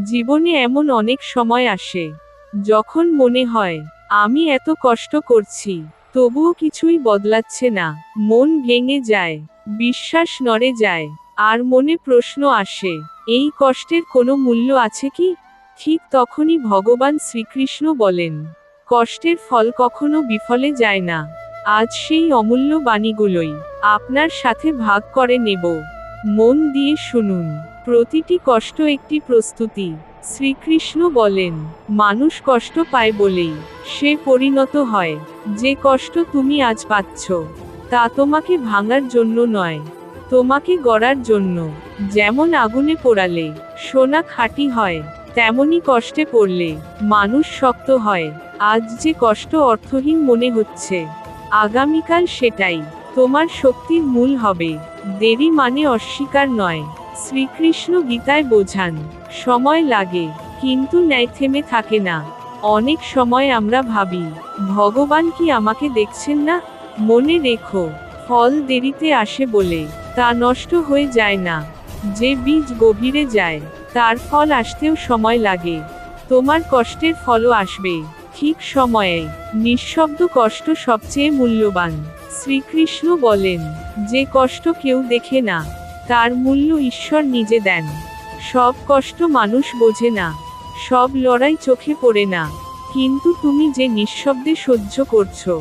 জীবনে এমন অনেক সময় আসে যখন মনে হয় আমি এত কষ্ট করছি তবুও কিছুই বদলাচ্ছে না। মন ভেঙে যায়, বিশ্বাস নড়ে যায়, আর মনে প্রশ্ন আসে, এই কষ্টের কোনো মূল্য আছে কি? ঠিক তখনই ভগবান শ্রীকৃষ্ণ বলেন, কষ্টের ফল কখনো বিফলে যায় না। আজ সেই অমূল্য বাণীগুলোই আপনার সাথে ভাগ করে নেব। মন দিয়ে শুনুন, প্রতিটি কষ্ট একটি প্রস্তুতি। শ্রীকৃষ্ণ বলেন, মানুষ কষ্ট পায় বলেই সে পরিণত হয়। যে কষ্ট তুমি আজ পাচ্ছ তা তোমাকে ভাঙার জন্য নয়, তোমাকে গড়ার জন্য। যেমন আগুনে পোড়ালে সোনা খাঁটি হয়, তেমনি কষ্টে পড়লে মানুষ শক্ত হয়। আজ যে কষ্ট অর্থহীন মনে হচ্ছে, আগামীকাল সেটাই তোমার শক্তির মূল হবে। দেরি মানে অস্বীকার নয়। শ্রীকৃষ্ণ গীতায় বোঝান, সময় লাগে কিন্তু ন্যায় থেমে থাকে না। অনেক সময় আমরা ভাবি, ভগবান কি আমাকে দেখছেন না? মনে রেখো, ফল দেরিতে আসে বলে তা নষ্ট হয়ে যায় না। যে বীজ গভীরে যায় তার ফল আসতেও সময় লাগে। তোমার কষ্টের ফলও আসবে ঠিক সময়ে। নিঃশব্দ কষ্ট সবচেয়ে মূল্যবান। শ্রীকৃষ্ণ বলেন, যে কষ্ট কেউ দেখে না তার মূল্য ঈশ্বর নিজে দেন। সব কষ্ট মানুষ বোঝে না, সব লড়াই চোখে পড়ে না, কিন্তু তুমি যে নিঃশব্দে সহ্য করছো,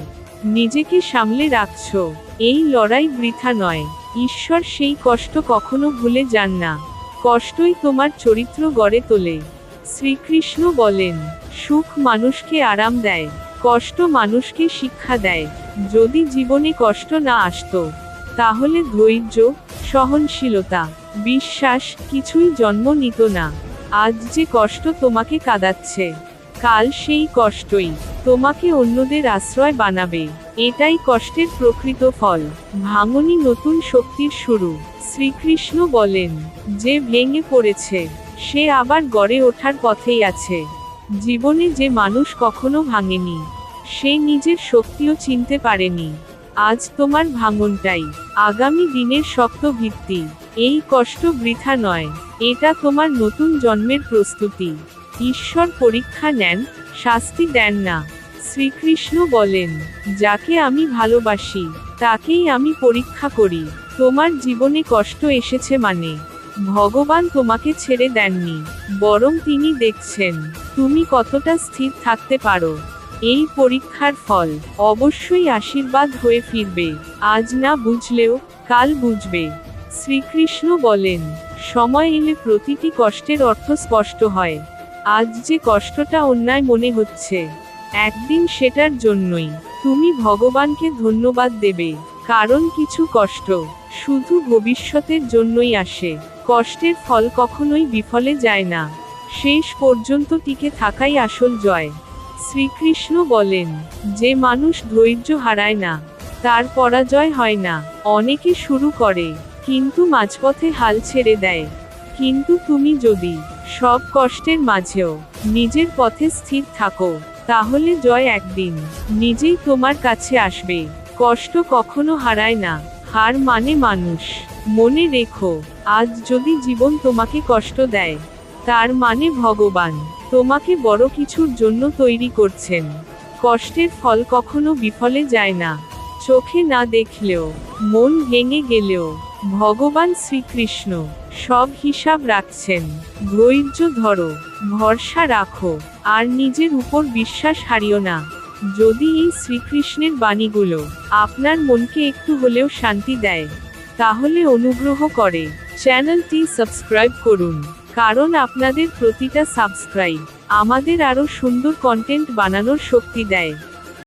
নিজেকে সামলে রাখছো, এই লড়াই বৃথা নয়। ঈশ্বর সেই কষ্ট কখনো ভুলে যান না। কষ্টই তোমার চরিত্র গড়ে তোলে। শ্রীকৃষ্ণ বলেন, সুখ মানুষকে আরাম দেয়, কষ্ট মানুষকে শিক্ষা দেয়। যদি জীবনে কষ্ট না আসতো, তাহলে ধৈর্য, সহনশীলতা, বিশ্বাস কিছুই জন্ম নিত না। আজ যে কষ্ট তোমাকে কাঁদাচ্ছে, কাল সেই কষ্টই তোমাকে অন্যদের আশ্রয় বানাবে। এটাই কষ্টের প্রকৃত ফল। ভাঙনই নতুন শক্তির শুরু। শ্রীকৃষ্ণ বলেন, যে ভেঙে পড়েছে সে আবার গড়ে ওঠার পথেই আছে। জীবনে যে মানুষ কখনো ভাঙেনি, সে নিজের শক্তিও চিনতে পারেনি। আজ তোমার ভাঙনটাই আগামী দিনের শক্ত ভিত্তি। এই কষ্ট বৃথা নয়, এটা তোমার নতুন জন্মের প্রস্তুতি। ঈশ্বর পরীক্ষা নেন, শাস্তি দেন না। শ্রীকৃষ্ণ বলেন, যাকে আমি ভালোবাসি তাকেই আমি পরীক্ষা করি। তোমার জীবনে কষ্ট এসেছে মানে ভগবান তোমাকে ছেড়ে দেননি, বরং তিনি দেখছেন তুমি কতটা স্থির থাকতে পারো। এই পরীক্ষার ফল অবশ্যই আশীর্বাদ হয়ে ফিরবে। আজ না বুঝলেও কাল বুঝবে। শ্রীকৃষ্ণ বলেন, সময় এলে প্রতিটি কষ্টের অর্থ স্পষ্ট হয়। আজ যে কষ্টটা অন্যায় মনে হচ্ছে, একদিন সেটার জন্যই তুমি ভগবানকে ধন্যবাদ দেবে। কারণ কিছু কষ্ট শুধু ভবিষ্যতের জন্যই আসে। কষ্টের ফল কখনোই বিফলে যায় না, শেষ পর্যন্ত টিকে থাকাই আসল জয়। শ্রীকৃষ্ণ বলেন, যে মানুষ ধৈর্য হারায় না তার পরাজয় হয় না। অনেকে শুরু করে কিন্তু মাঝপথে হাল ছেড়ে দেয়, কিন্তু তুমি যদি সব কষ্টের মাঝেও নিজের পথে স্থির থাকো, তাহলে জয় একদিন নিজেই তোমার কাছে আসবে। কষ্ট কখনো হারায় না, হার মানে মানুষ। মনে রেখো, আজ যদি জীবন তোমাকে কষ্ট দেয়, তার মানে ভগবান তোমাকে বড় কিছুর জন্য তৈরি করছেন। কষ্টের ফল কখনো বিফলে যায় না। চোখে না দেখলেও, মন ভেঙে গেলেও ভগবান শ্রীকৃষ্ণ সব হিসাব রাখছেন। ধৈর্য ধরো, ভরসা রাখো, আর নিজের উপর বিশ্বাস হারিও না। যদি এই শ্রীকৃষ্ণের বাণীগুলো আপনার মনকে একটু হলেও শান্তি দেয়, তাহলে অনুগ্রহ করে চ্যানেলটি সাবস্ক্রাইব করুন। কারণ আপনাদের প্রতিটা সাবস্ক্রাইব আমাদের আরও সুন্দর কন্টেন্ট বানানোর শক্তি দেয়।